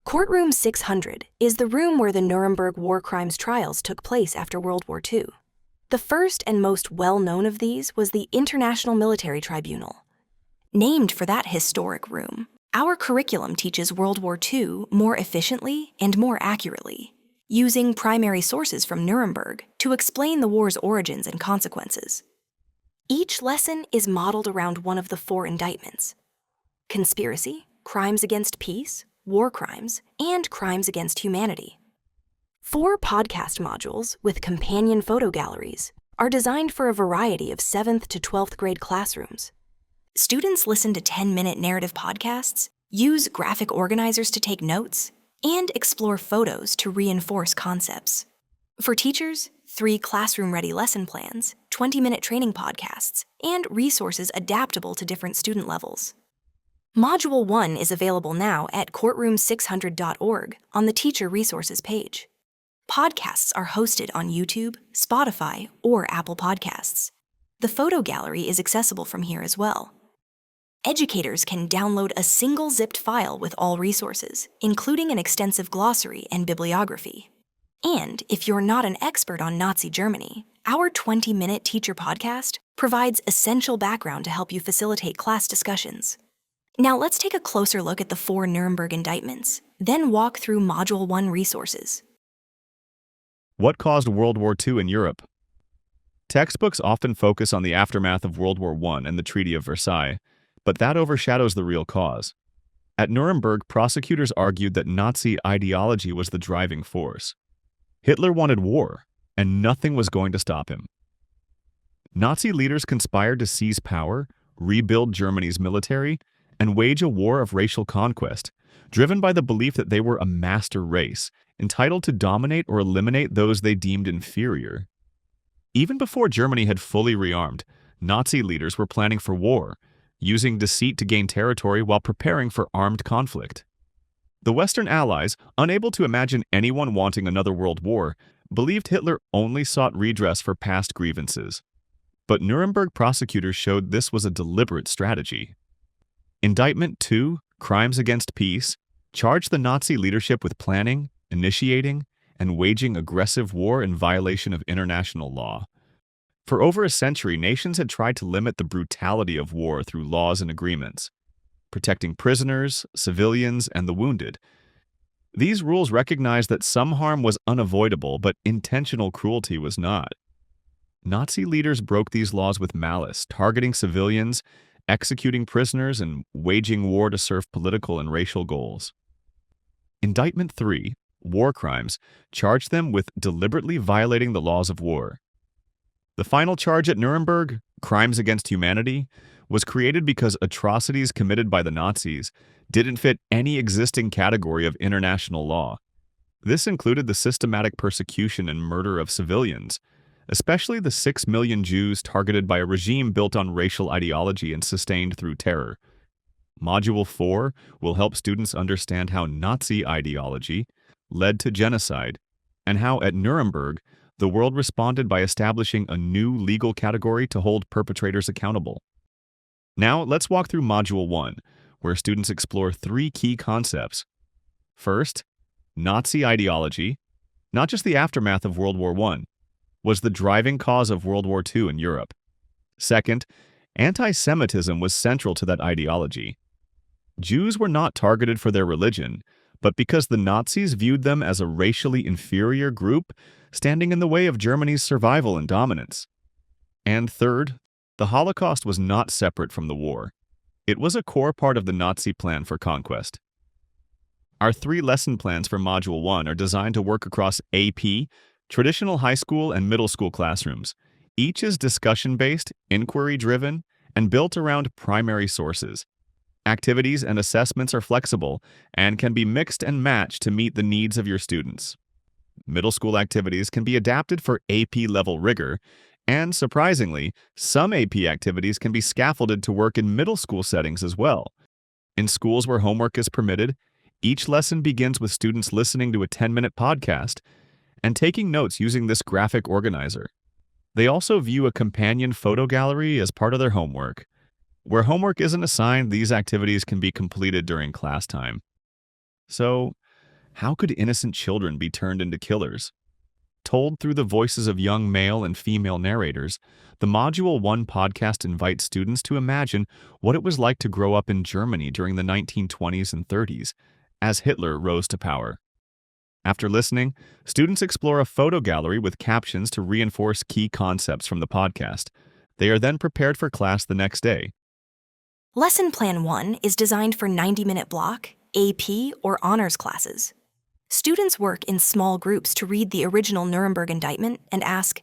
Courtroom 600 is the room where the Nuremberg War Crimes Trials took place after World War II. The first and most well-known of these was the International Military Tribunal. Named for that historic room, our curriculum teaches World War II more efficiently and more accurately, using primary sources from Nuremberg to explain the war's origins and consequences. Each lesson is modeled around one of the 4 indictments: conspiracy, crimes against peace, war crimes, and crimes against humanity. 4 podcast modules with companion photo galleries are designed for a variety of 7th to 12th grade classrooms. Students listen to 10-minute narrative podcasts, use graphic organizers to take notes, and explore photos to reinforce concepts. For teachers, 3 classroom-ready lesson plans, 20-minute training podcasts, and resources adaptable to different student levels. Module 1 is available now at courtroom600.org on the Teacher Resources page. Podcasts are hosted on YouTube, Spotify, or Apple Podcasts. The photo gallery is accessible from here as well. Educators can download a single zipped file with all resources, including an extensive glossary and bibliography. And if you're not an expert on Nazi Germany, our 20-minute teacher podcast provides essential background to help you facilitate class discussions. Now let's take a closer look at the 4 Nuremberg indictments, then walk through Module 1 resources. What caused World War II in Europe? Textbooks often focus on the aftermath of World War I and the Treaty of Versailles, but that overshadows the real cause. At Nuremberg, prosecutors argued that Nazi ideology was the driving force. Hitler wanted war, and nothing was going to stop him. Nazi leaders conspired to seize power, rebuild Germany's military, and wage a war of racial conquest, driven by the belief that they were a master race, entitled to dominate or eliminate those they deemed inferior. Even before Germany had fully rearmed, Nazi leaders were planning for war, using deceit to gain territory while preparing for armed conflict. The Western Allies, unable to imagine anyone wanting another world war, believed Hitler only sought redress for past grievances. But Nuremberg prosecutors showed this was a deliberate strategy. Indictment 2, Crimes Against Peace, charged the Nazi leadership with planning, initiating, and waging aggressive war in violation of international law. For over a century, nations had tried to limit the brutality of war through laws and agreements, protecting prisoners, civilians, and the wounded. These rules recognized that some harm was unavoidable, but intentional cruelty was not. Nazi leaders broke these laws with malice, targeting civilians, executing prisoners, and waging war to serve political and racial goals. Indictment 3, War Crimes, charged them with deliberately violating the laws of war. The final charge at Nuremberg, Crimes Against Humanity, was created because atrocities committed by the Nazis didn't fit any existing category of international law. This included the systematic persecution and murder of civilians, especially the 6 million Jews targeted by a regime built on racial ideology and sustained through terror. Module 4 will help students understand how Nazi ideology led to genocide, and how at Nuremberg, the world responded by establishing a new legal category to hold perpetrators accountable. Now, let's walk through Module 1, where students explore 3 key concepts. First, Nazi ideology, not just the aftermath of World War I, was the driving cause of World War II in Europe. Second, anti-Semitism was central to that ideology. Jews were not targeted for their religion, but because the Nazis viewed them as a racially inferior group, standing in the way of Germany's survival and dominance. And third, the Holocaust was not separate from the war. It was a core part of the Nazi plan for conquest. Our 3 lesson plans for Module 1 are designed to work across AP, traditional high school and middle school classrooms. Each is discussion-based, inquiry-driven, and built around primary sources. Activities and assessments are flexible and can be mixed and matched to meet the needs of your students. Middle school activities can be adapted for AP-level rigor, and surprisingly, some AP activities can be scaffolded to work in middle school settings as well. In schools where homework is permitted, each lesson begins with students listening to a 10-minute podcast and taking notes using this graphic organizer. They also view a companion photo gallery as part of their homework. Where homework isn't assigned, these activities can be completed during class time. So, How could innocent children be turned into killers? Told through the voices of young male and female narrators, the Module 1 podcast invites students to imagine what it was like to grow up in Germany during the 1920s and 30s, as Hitler rose to power. After listening, students explore a photo gallery with captions to reinforce key concepts from the podcast. They are then prepared for class the next day. Lesson Plan 1 is designed for 90-minute block, AP, or honors classes. Students work in small groups to read the original Nuremberg indictment and ask,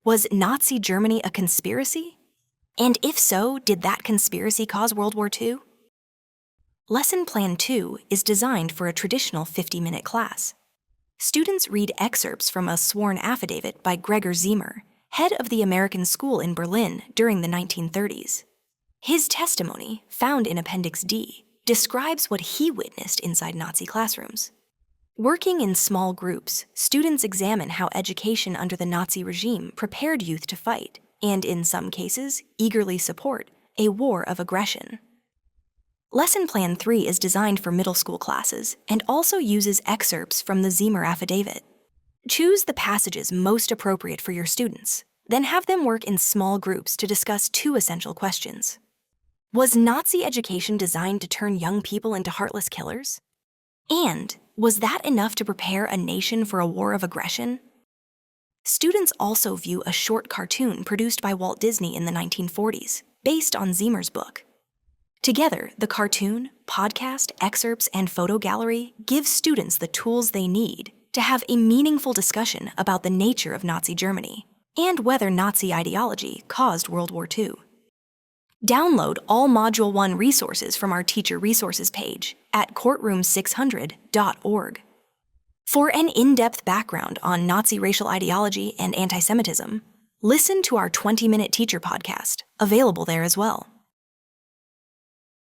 was Nazi Germany a conspiracy? And if so, did that conspiracy cause World War II? Lesson Plan 2 is designed for a traditional 50-minute class. Students read excerpts from a sworn affidavit by Gregor Ziemer, head of the American School in Berlin during the 1930s. His testimony, found in Appendix D, describes what he witnessed inside Nazi classrooms. Working in small groups, students examine how education under the Nazi regime prepared youth to fight, and in some cases, eagerly support, a war of aggression. Lesson Plan 3 is designed for middle school classes and also uses excerpts from the Ziemer affidavit. Choose the passages most appropriate for your students, then have them work in small groups to discuss 2 essential questions. Was Nazi education designed to turn young people into heartless killers? And was that enough to prepare a nation for a war of aggression? Students also view a short cartoon produced by Walt Disney in the 1940s, based on Ziemer's book. Together, the cartoon, podcast, excerpts, and photo gallery give students the tools they need to have a meaningful discussion about the nature of Nazi Germany and whether Nazi ideology caused World War II. Download all Module 1 resources from our Teacher Resources page at courtroom600.org. For an in-depth background on Nazi racial ideology and anti-Semitism, listen to our 20-minute teacher podcast, available there as well.